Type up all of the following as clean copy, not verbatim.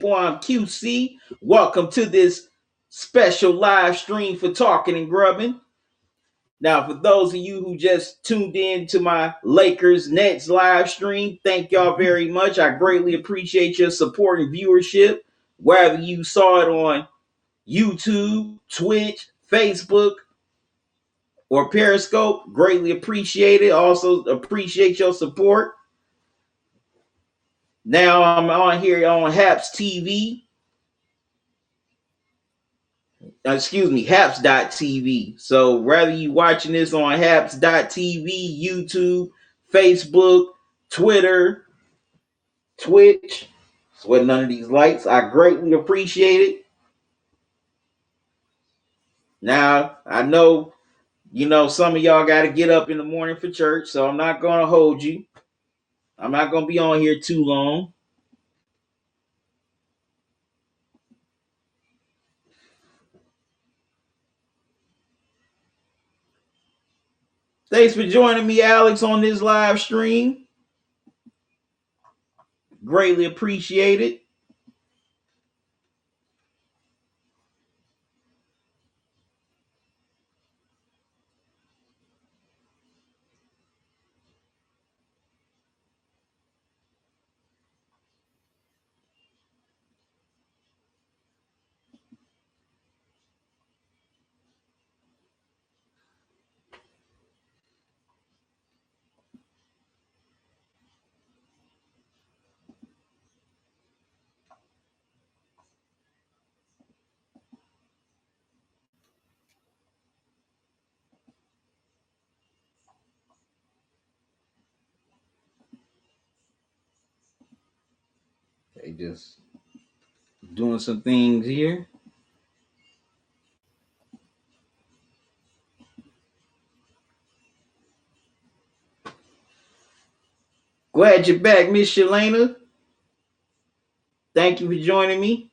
I'm QC. Welcome to this special live stream for Talking and Grubbing. Now, for those of you who just tuned in to my Lakers Nets live stream, thank y'all very much. I greatly appreciate your support and viewership. Whether you saw it on YouTube, Twitch, Facebook, or Periscope, greatly appreciate it. Also appreciate your support. Now I'm on here on Haps TV. Haps.tv. So whether you watching this on Haps.tv, YouTube, Facebook, Twitter, Twitch, with none of these lights, I greatly appreciate it. Now I know, some of y'all got to get up in the morning for church, so I'm not gonna hold you. I'm not gonna be on here too long. Thanks for joining me, Alex, on this live stream. Greatly appreciate it. Okay, just doing some things here. Glad you're back, Miss Shalana. Thank you for joining me.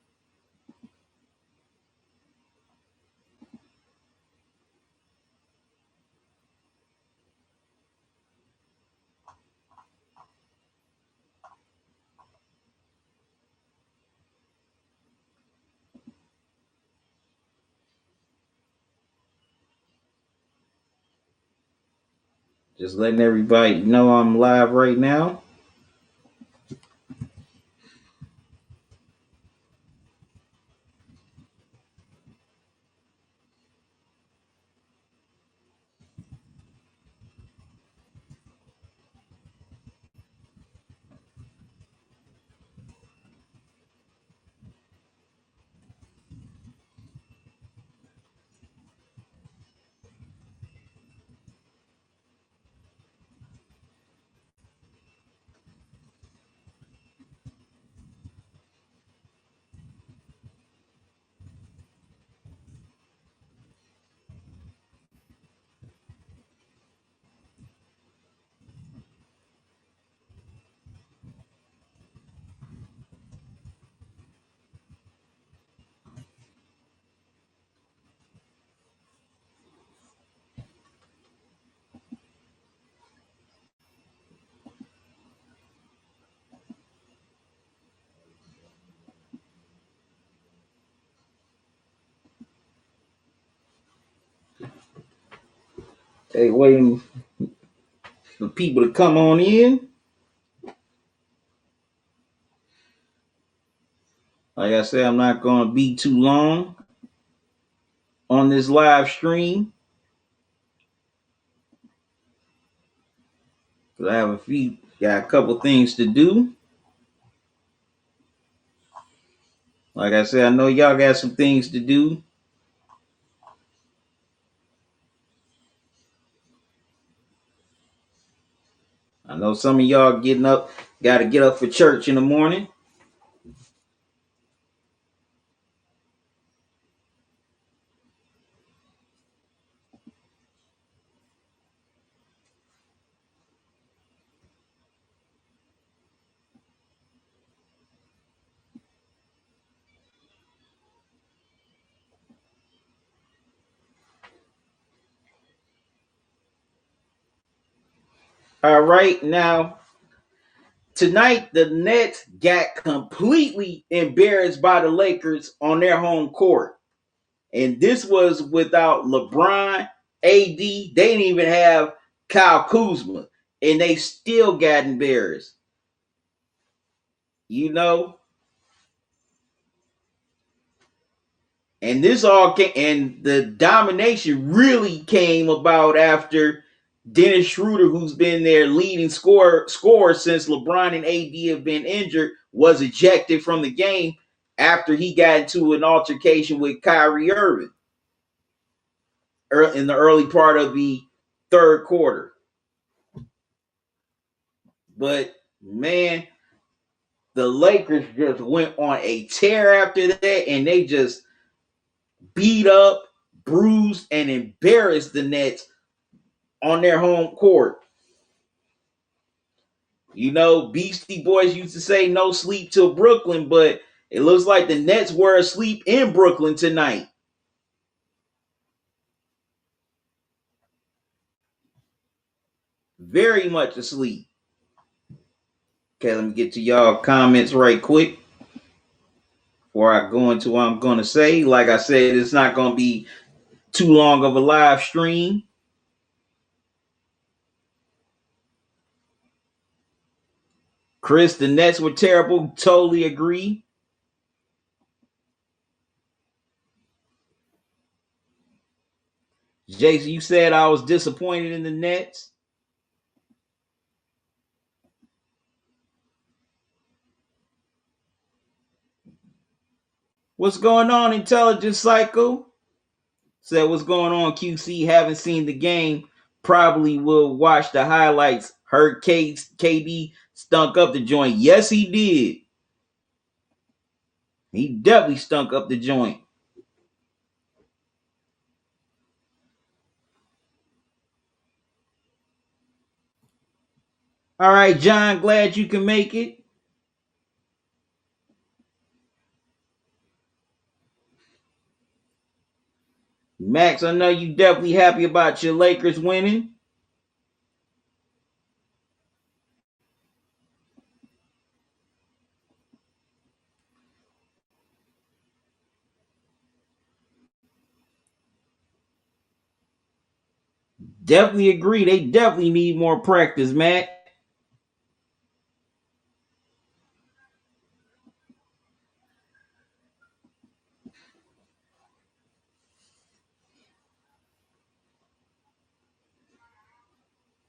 Just letting everybody know I'm live right now. Hey, waiting for people to come on in. Like I said, I'm not going to be too long on this live stream. Because I have got a couple things to do. Like I said, I know y'all got some things to do. I know some of y'all got to get up for church in the morning. All right, now Tonight, the Nets got completely embarrassed by the Lakers on their home court. And this was without LeBron, AD. They didn't even have Kyle Kuzma. And they still got embarrassed. You know? And this all came, and the domination really came about after Dennis Schroeder, who's been their leading scorer since LeBron and AD have been injured, was ejected from the game after he got into an altercation with Kyrie Irving in the early part of the third quarter. But man, the Lakers just went on a tear after that, and they just beat up, bruised, and embarrassed the Nets on their home court. You know, Beastie Boys used to say no sleep till Brooklyn, but it looks like the Nets were asleep in Brooklyn tonight. Very much asleep. Okay, let me get to y'all comments right quick before I go into what I'm going to say. Like I said, it's not going to be too long of a live stream. Chris, the Nets were terrible. Totally agree. Jason, you said I was disappointed in the Nets. What's going on, Intelligence Cycle? Said, what's going on, QC? Haven't seen the game. Probably will watch the highlights. Heard KD stunk up the joint. Yes, he did. He definitely stunk up the joint. All right, John, glad you can make it. Max, I know you definitely happy about your Lakers winning. Definitely agree. They definitely need more practice, Matt.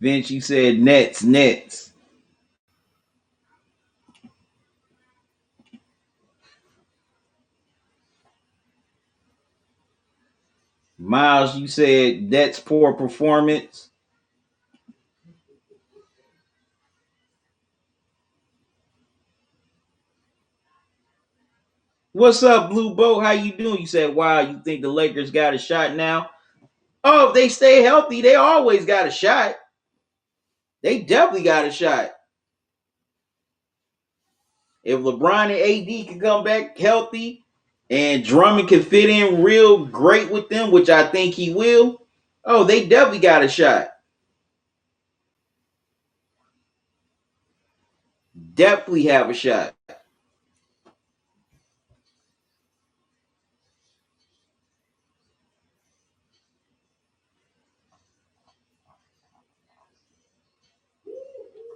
Vince, you said Nets. Miles, you said that's poor performance. What's up, Blue Boat? How you doing? You said, wow, you think the Lakers got a shot now? Oh, if they stay healthy, they always got a shot. They definitely got a shot. If LeBron and AD can come back healthy and Drummond can fit in real great with them, which I think he will, oh, they definitely got a shot. Definitely have a shot.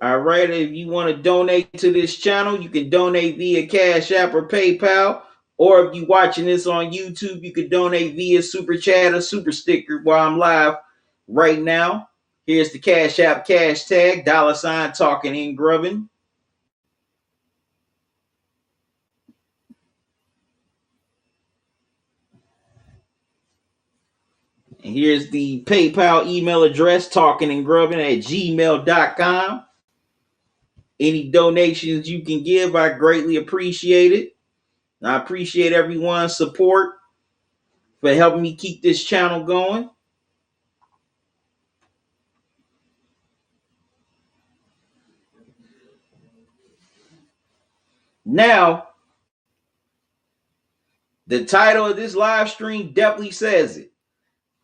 All right, if you want to donate to this channel, you can donate via Cash App or PayPal. Or if you're watching this on YouTube, you can donate via Super Chat or Super Sticker while I'm live right now. Here's the Cash App cash tag, $ talking in grubbing. And here's the PayPal email address, talkingandgrubbing@gmail.com. Any donations you can give, I greatly appreciate it. I appreciate everyone's support for helping me keep this channel going. Now, the title of this live stream definitely says it.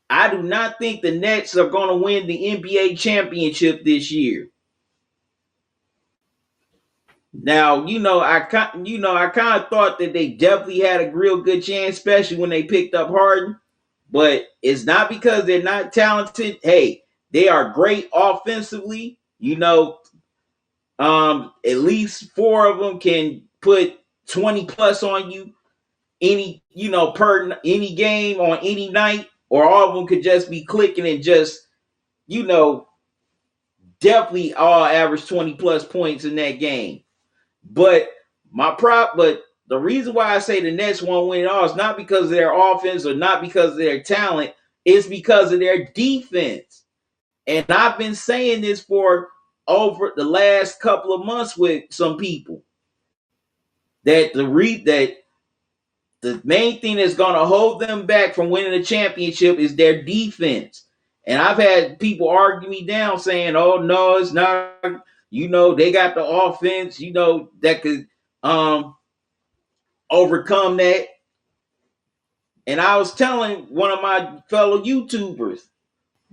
I do not think the Nets are going to win the NBA championship this year. Now, I kind of thought that they definitely had a real good chance, especially when they picked up Harden. But it's not because they're not talented. Hey, they are great offensively. At least four of them can put 20 plus on you per any game on any night, or all of them could just be clicking and just, you know, definitely all average 20 plus points in that game. But but the reason why I say the Nets won't win it all is not because of their offense or not because of their talent, it's because of their defense. And I've been saying this for over the last couple of months with some people that the main thing that's going to hold them back from winning the championship is their defense. And I've had people argue me down saying, "Oh no, it's not. They got the offense. That could overcome that." And I was telling one of my fellow YouTubers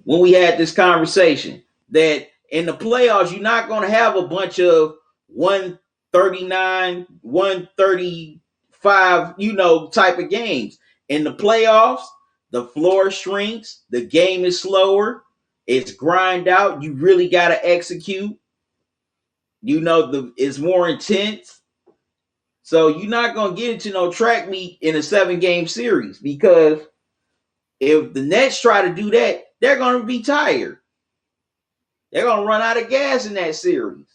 when we had this conversation that in the playoffs, you're not going to have a bunch of 139, 135, type of games. In the playoffs, the floor shrinks, the game is slower, it's grind out. You really got to execute. It's more intense. So you're not going to get into no track meet in a 7-game series, because if the Nets try to do that, they're going to be tired. They're going to run out of gas in that series.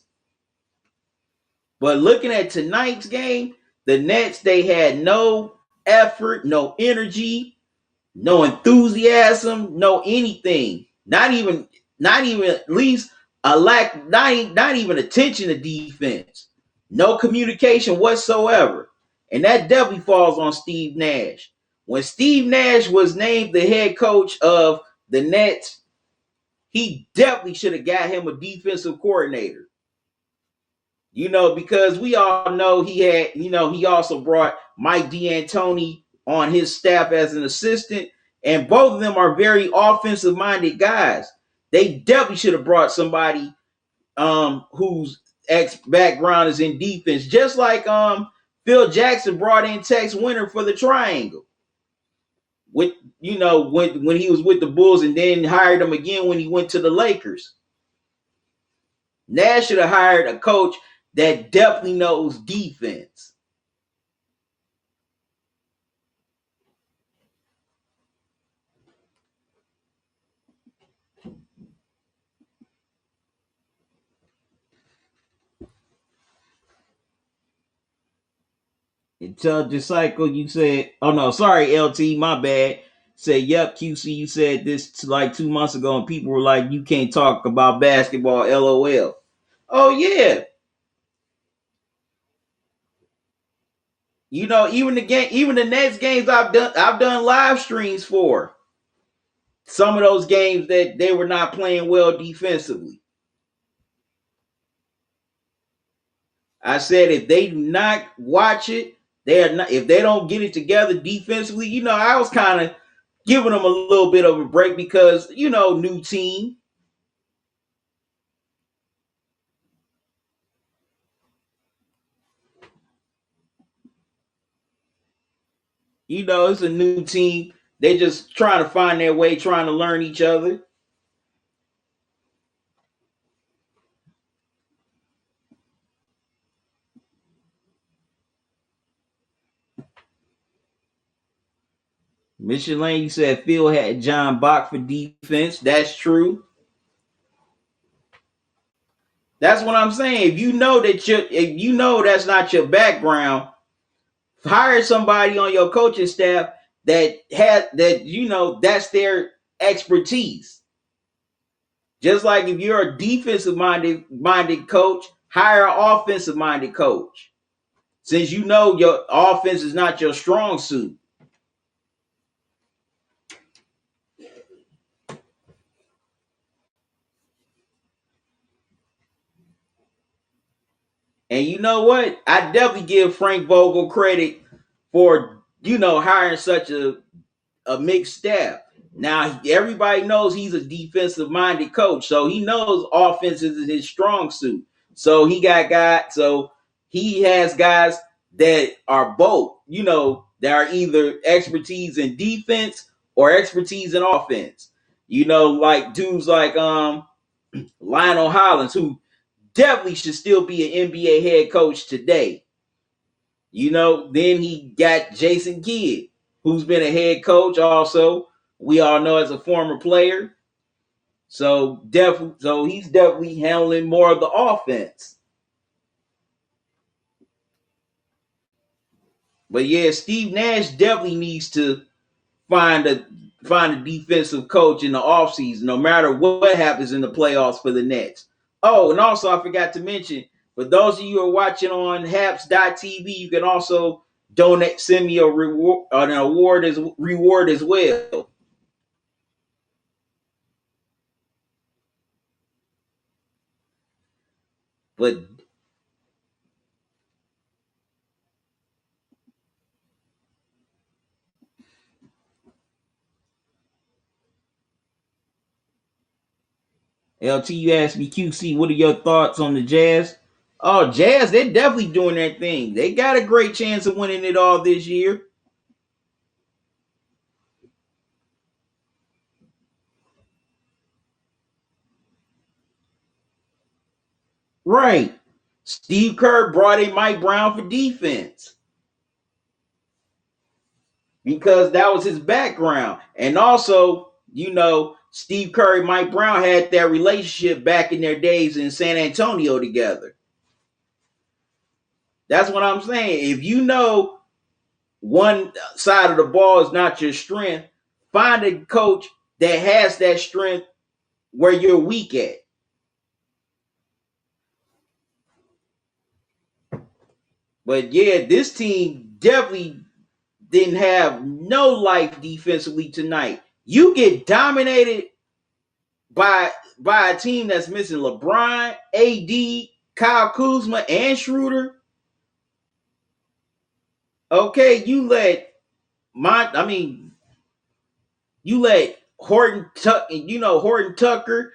But looking at tonight's game, the Nets, they had no effort, no energy, no enthusiasm, no anything. Not even at least a lack, not even attention to defense. No communication whatsoever. And that definitely falls on Steve Nash. When Steve Nash was named the head coach of the Nets, he definitely should have got him a defensive coordinator. Because we all know he also brought Mike D'Antoni on his staff as an assistant, and both of them are very offensive minded guys. They definitely should have brought somebody whose ex background is in defense, just like Phil Jackson brought in Tex Winter for the triangle. When he was with the Bulls, and then hired him again when he went to the Lakers. Nash should have hired a coach that definitely knows defense. Intelligent Cycle, you said, oh no, sorry, LT, my bad. Say, yep, QC, you said this like 2 months ago, and people were like, you can't talk about basketball, LOL. Oh yeah. Even the next games I've done live streams for. Some of those games that they were not playing well defensively. I said if they do not watch it, if they don't get it together defensively, I was kind of giving them a little bit of a break because, new team. It's a new team. They just trying to find their way, trying to learn each other. Mission Lane, you said Phil had John Bach for defense. That's true. That's what I'm saying. If you know that's not your background, hire somebody on your coaching staff that's their expertise. Just like if you're a defensive minded coach, hire an offensive minded coach. Since your offense is not your strong suit. And you know what? I definitely give Frank Vogel credit for, hiring such a mixed staff. Now, everybody knows he's a defensive minded coach, so he knows offense is his strong suit. So he got he has guys that are both, that are either expertise in defense or expertise in offense. Like dudes like Lionel Hollins, who definitely should still be an NBA head coach today. Then he got Jason Kidd, who's been a head coach also. We all know as a former player. So he's definitely handling more of the offense. But yeah, Steve Nash definitely needs to find a defensive coach in the offseason, no matter what happens in the playoffs for the Nets. Oh, and also I forgot to mention, for those of you who are watching on Haps.tv, you can also send me an reward as well. But LT, you asked me, QC, what are your thoughts on the Jazz? Oh, Jazz, they're definitely doing their thing. They got a great chance of winning it all this year. Right. Steve Kerr brought in Mike Brown for defense because that was his background. And also, Steve Kerr and Mike Brown had that relationship back in their days in San Antonio together. That's what I'm saying. If you know one side of the ball is not your strength, find a coach that has that strength where you're weak at. But yeah, this team definitely didn't have no life defensively tonight. You get dominated by a team that's missing LeBron, AD, Kyle Kuzma, and Schroeder. Okay, you let Horton Tucker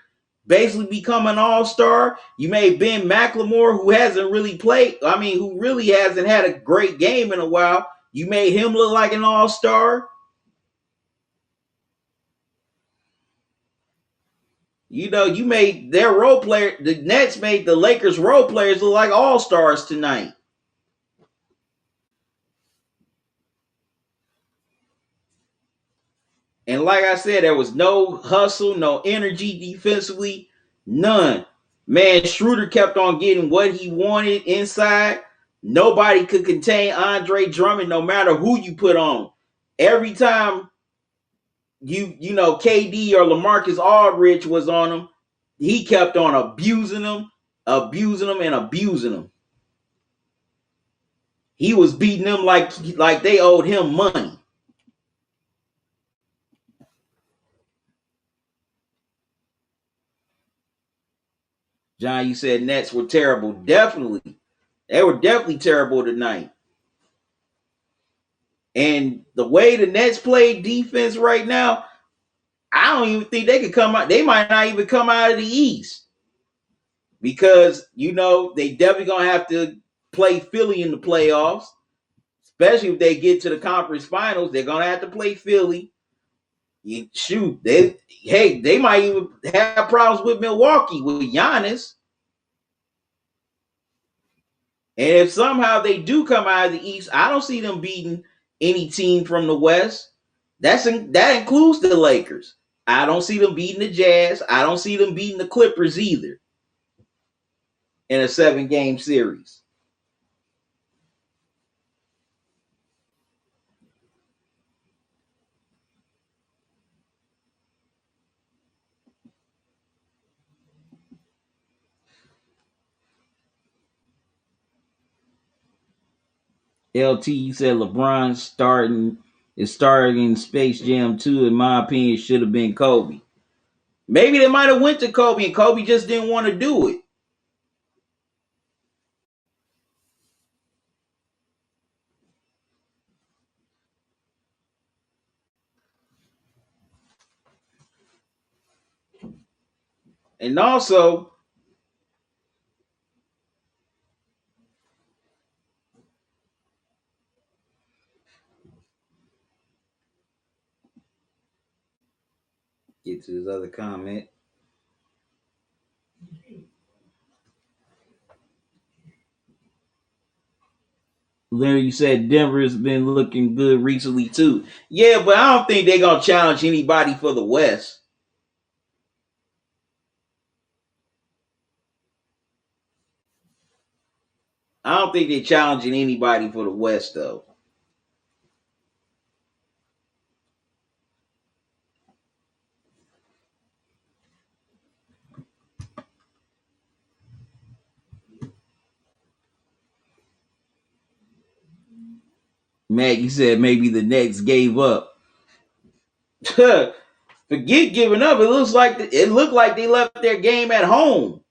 basically become an all-star. You made Ben McLemore, who hasn't really played, who really hasn't had a great game in a while. You made him look like an all-star. You made their role player. The Nets made the Lakers role players look like all stars tonight. And like I said, there was no hustle, no energy defensively, none. Man, Schroeder kept on getting what he wanted inside. Nobody could contain Andre Drummond, no matter who you put on. Every time KD or LaMarcus Aldridge was on him, he kept on abusing them, and abusing them. He was beating them like they owed him money. John, you said Nets were terrible. Definitely. They were definitely terrible tonight. And the way the Nets play defense right now, I don't even think they could come out. They might not even come out of the East because, they definitely going to have to play Philly in the playoffs, especially if they get to the conference finals. They're going to have to play Philly. They might even have problems with Milwaukee with Giannis. And if somehow they do come out of the East, I don't see them beating any team from the West. That includes the Lakers. I don't see them beating the Jazz. I don't see them beating the Clippers either in a 7-game series. LT said LeBron is starting in Space Jam 2. In my opinion, should have been Kobe. Maybe they might have went to Kobe and Kobe just didn't want to do it. And also, Get to his other comment. Larry said Denver's been looking good recently too. Yeah, but I don't think they're gonna challenge anybody for the West. I don't think they're challenging anybody for the West though. Maggie said maybe the Nets gave up. Forget giving up. It looked like they left their game at home.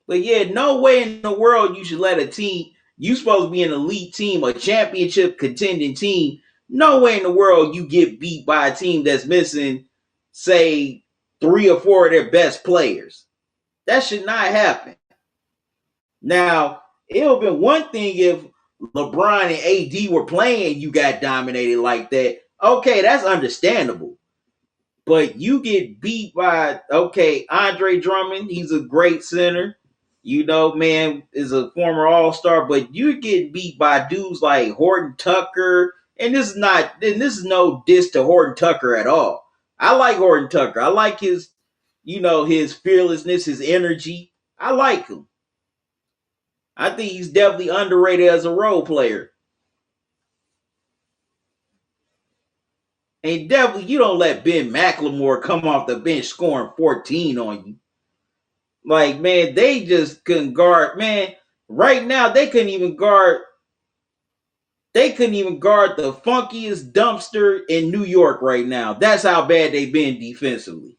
But yeah, no way in the world you should let a team. You supposed to be an elite team, a championship contending team. No way in the world you get beat by a team that's missing, say, 3 or 4 of their best players. That should not happen. Now, it would have been one thing if LeBron and AD were playing, you got dominated like that. Okay, that's understandable. But you get beat by, okay, Andre Drummond, he's a great center. You know, man, is a former All-Star, but you're getting beat by dudes like Horton Tucker. And this is no diss to Horton Tucker at all. I like Horton Tucker. I like his, his fearlessness, his energy. I like him. I think he's definitely underrated as a role player. And definitely, you don't let Ben McLemore come off the bench scoring 14 on you. Like, man, they just couldn't guard. Man, right now they couldn't even guard. They couldn't even guard the funkiest dumpster in New York right now. That's how bad they've been defensively.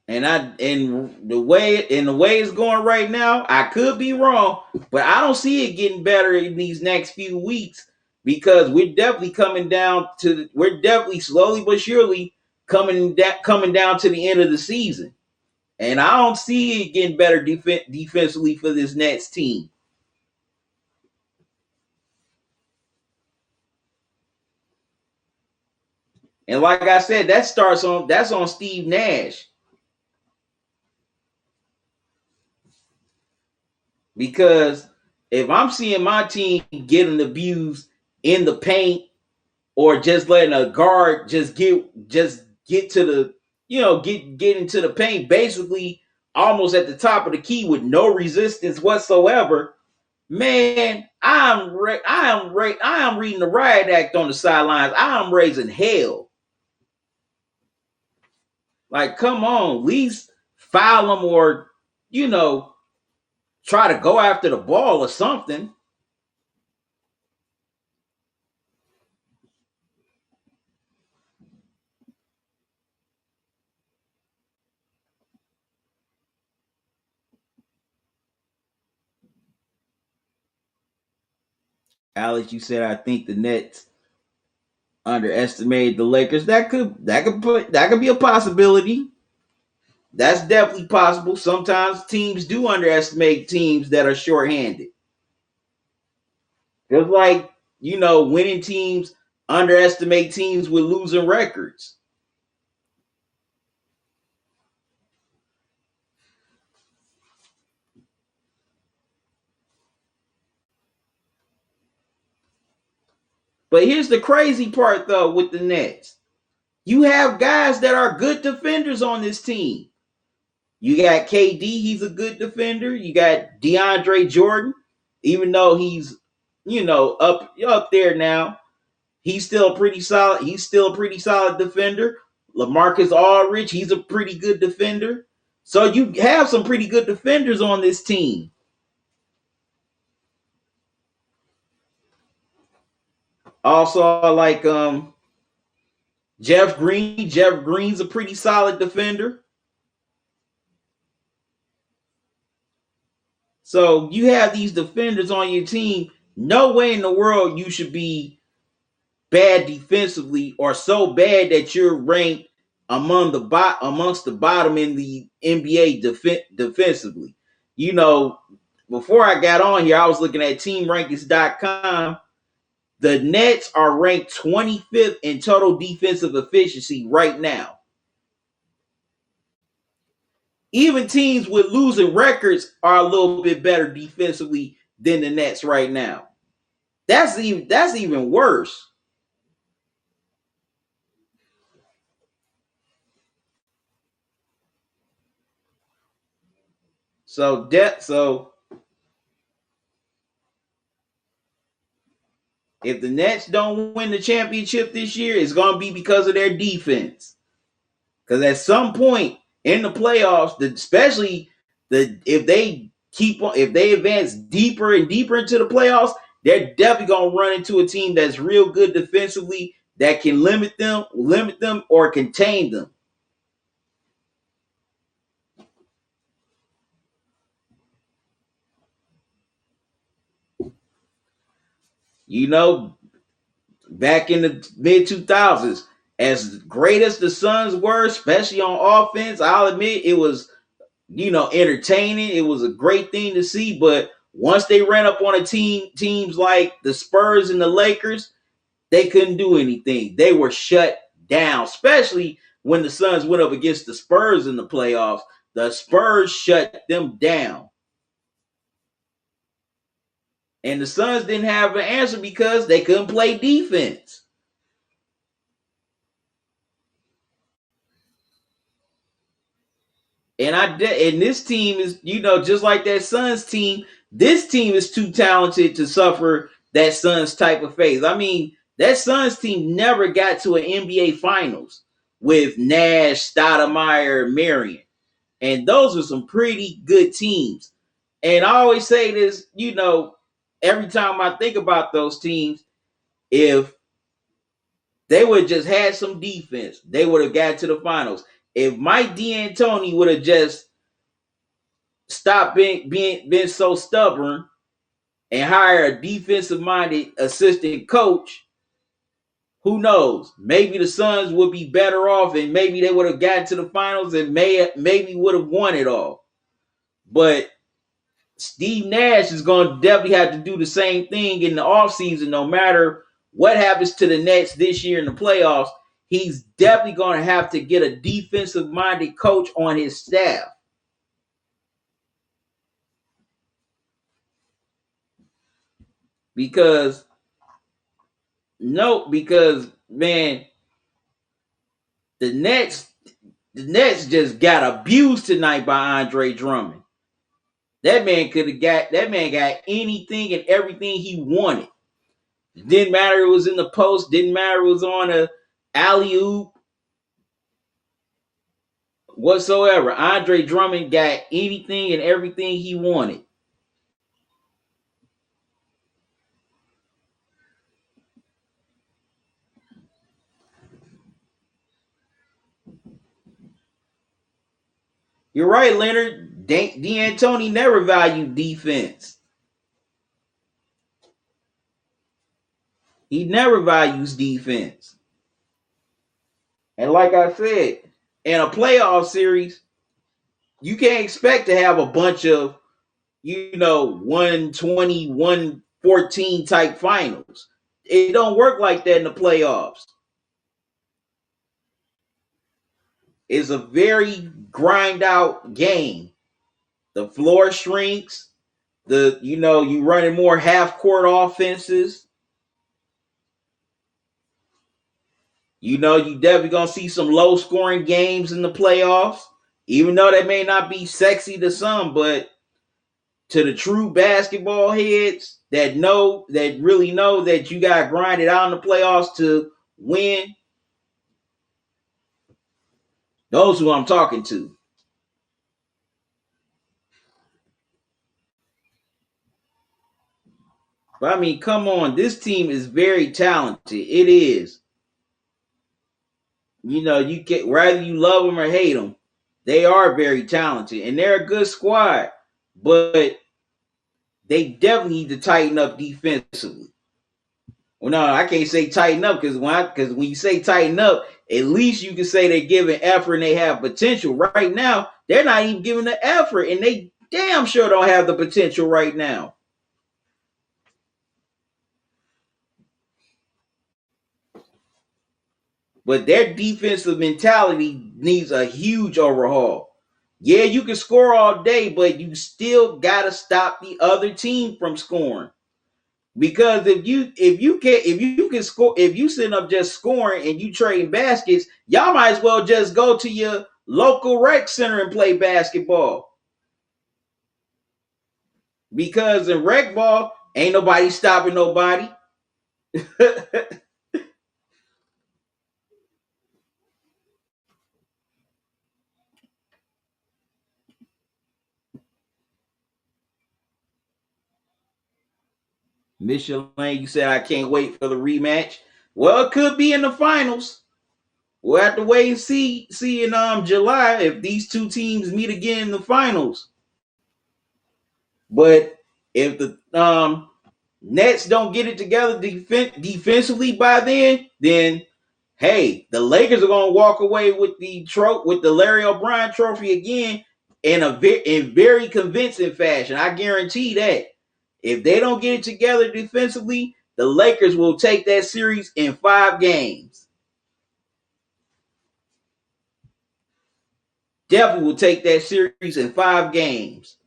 And the way it's going right now, I could be wrong, but I don't see it getting better in these next few weeks because we're definitely we're definitely slowly but surely coming down to the end of the season. And I don't see it getting better defensively for this Nets team. And like I said, that's on Steve Nash. Because if I'm seeing my team getting abused in the paint or just letting a guard just get to the get into the paint basically almost at the top of the key with no resistance whatsoever, man, I am reading the riot act on the sidelines. I am raising hell. Like, come on, at least foul them or try to go after the ball or something. Alex, you said I think the Nets underestimated the Lakers. That could be a possibility. That's definitely possible. Sometimes teams do underestimate teams that are shorthanded. Just like, winning teams underestimate teams with losing records. But here's the crazy part, though, with the Nets. You have guys that are good defenders on this team. You got KD, he's a good defender. You got DeAndre Jordan, even though he's, up there now. He's still pretty solid. He's still a pretty solid defender. LaMarcus Aldridge, he's a pretty good defender. So you have some pretty good defenders on this team. Also, I like Jeff Green. Jeff Green's a pretty solid defender. So you have these defenders on your team. No way in the world you should be bad defensively or so bad that you're ranked amongst the bottom in the NBA defensively. You know, before I got on here, I was looking at TeamRankings.com. The Nets are ranked 25th in total defensive efficiency right now. Even teams with losing records are a little bit better defensively than the Nets right now. That's even worse. So if the Nets don't win the championship this year, it's going to be because of their defense. Because at some point in the playoffs, especially if they advance deeper and deeper into the playoffs, they're definitely going to run into a team that's real good defensively that can limit them or contain them. You know, back in the mid 2000s, as great as the Suns were, especially on offense, I'll admit it was, entertaining. It was a great thing to see. But once they ran up on teams like the Spurs and the Lakers, they couldn't do anything. They were shut down, especially when the Suns went up against the Spurs in the playoffs. The Spurs shut them down. And the Suns didn't have an answer because they couldn't play defense. And this team is, just like that Suns team, this team is too talented to suffer that Suns type of phase. I mean, that Suns team never got to an NBA Finals with Nash, Stoudemire, Marion. And those are some pretty good teams. And I always say this, every time I think about those teams, if they would have just had some defense, they would have got to the finals. If Mike D'Antoni would have just stopped being so stubborn and hire a defensive-minded assistant coach, who knows? Maybe the Suns would be better off, and maybe they would have gotten to the finals and maybe would have won it all. But Steve Nash is going to definitely have to do the same thing in the offseason, no matter what happens to the Nets this year in the playoffs. He's definitely going to have to get a defensive-minded coach on his staff. Because, man, the Nets just got abused tonight by Andre Drummond. That man got anything and everything he wanted. It didn't matter it was in the post, didn't matter it was on a alley-oop, whatsoever. Andre Drummond got anything and everything he wanted. You're right, Leonard. D'Antoni never valued defense. He never values defense. And like I said, in a playoff series, you can't expect to have a bunch of, 120, 114 type finals. It don't work like that in the playoffs. It's a very grind out game. The floor shrinks. You running more half court offenses. You definitely gonna see some low scoring games in the playoffs, even though that may not be sexy to some, but to the true basketball heads that really know that you got to grind it out in the playoffs to win, those who I'm talking to. But I mean, come on, this team is very talented. It is. You get, whether you love them or hate them, they are very talented and they're a good squad, but they definitely need to tighten up defensively. Well, no, I can't say tighten up because when you say tighten up, at least you can say they're giving effort and they have potential. Right now, they're not even giving the effort, and they damn sure don't have the potential right now. But their defensive mentality needs a huge overhaul. Yeah, you can score all day, but you still gotta stop the other team from scoring. Because if you can score, if you sitting up just scoring and you trading baskets, y'all might as well just go to your local rec center and play basketball. Because in rec ball, ain't nobody stopping nobody. Michelin, you said I can't wait for the rematch. Well, it could be in the finals. We'll have to wait and see in July if these two teams meet again in the finals. But if the Nets don't get it together defensively by then hey, the Lakers are gonna walk away with the Larry O'Brien trophy again in very convincing fashion. I guarantee that. If they don't get it together defensively, the Lakers will take that series in 5 games. Definitely will take that series in 5 games.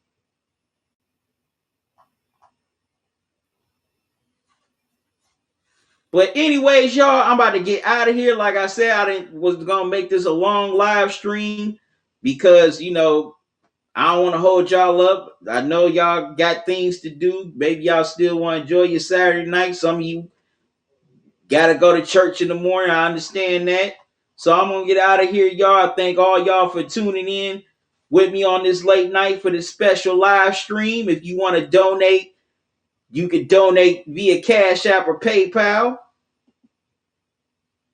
But anyways, y'all, I'm about to get out of here. Like I said, was gonna make this a long live stream because I don't want to hold y'all up. I know y'all got things to do. Maybe y'all still want to enjoy your Saturday night. Some of you gotta go to church in the morning. I understand that. So I'm gonna get out of here, y'all. I thank all y'all for tuning in with me on this late night for this special live stream. If you want to donate, you can donate via Cash App or PayPal.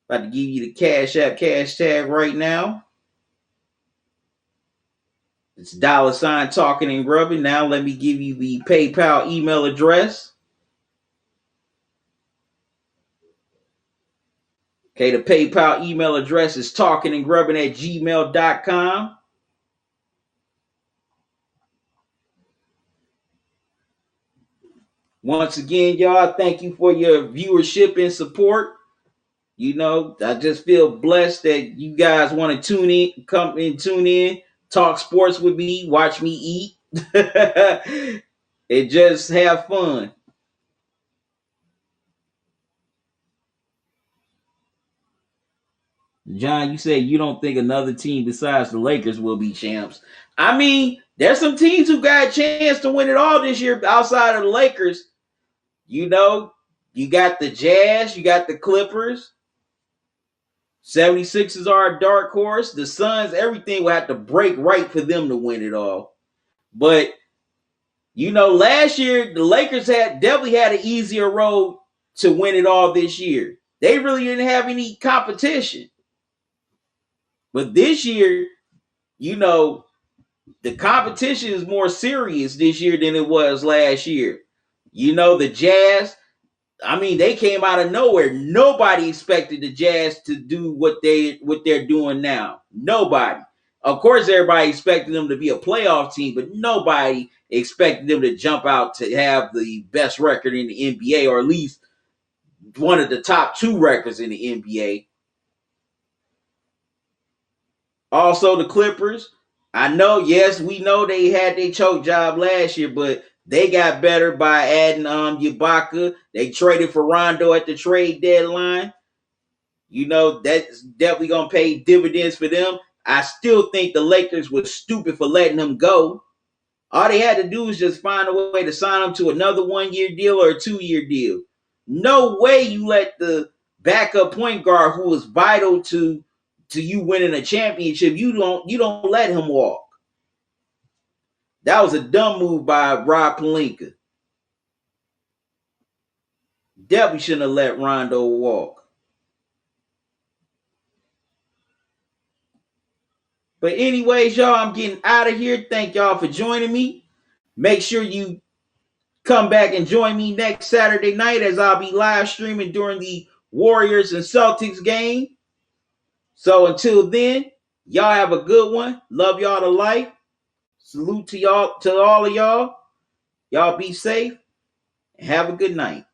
About to give you the Cash App cash tag right now. It's $ talking and grubbing. Now let me give you the PayPal email address. Okay, the PayPal email address is talkingandgrubbing@gmail.com. Once again, y'all, thank you for your viewership and support. I just feel blessed that you guys want to come and tune in, talk sports with me, watch me eat, and just have fun. John, you said you don't think another team besides the Lakers will be champs. I mean, there's some teams who got a chance to win it all this year outside of the Lakers. You got the Jazz, you got the Clippers. 76ers are a dark horse. The Suns, everything will have to break right for them to win it all. But last year the Lakers definitely had an easier road to win it all this year. They really didn't have any competition. But this year, the competition is more serious this year than it was last year. The Jazz, I mean, they came out of nowhere. Nobody expected the Jazz to do what they're doing now. Nobody. Of course, everybody expected them to be a playoff team, but nobody expected them to jump out to have the best record in the NBA, or at least one of the top 2 records in the NBA. Also, the Clippers. I know, yes, we know they had their choke job last year, but they got better by adding Ibaka. They traded for Rondo at the trade deadline. That's definitely gonna pay dividends for them. I still think the Lakers were stupid for letting him go. All they had to do was just find a way to sign him to another 1-year deal or a 2-year deal. No way you let the backup point guard who was vital to you winning a championship, you don't let him walk. That was a dumb move by Rob Pelinka. Definitely shouldn't have let Rondo walk. But anyways, y'all, I'm getting out of here. Thank y'all for joining me. Make sure you come back and join me next Saturday night as I'll be live streaming during the Warriors and Celtics game. So until then, y'all have a good one. Love y'all to life. Salute to y'all, to all of y'all. Y'all be safe and have a good night.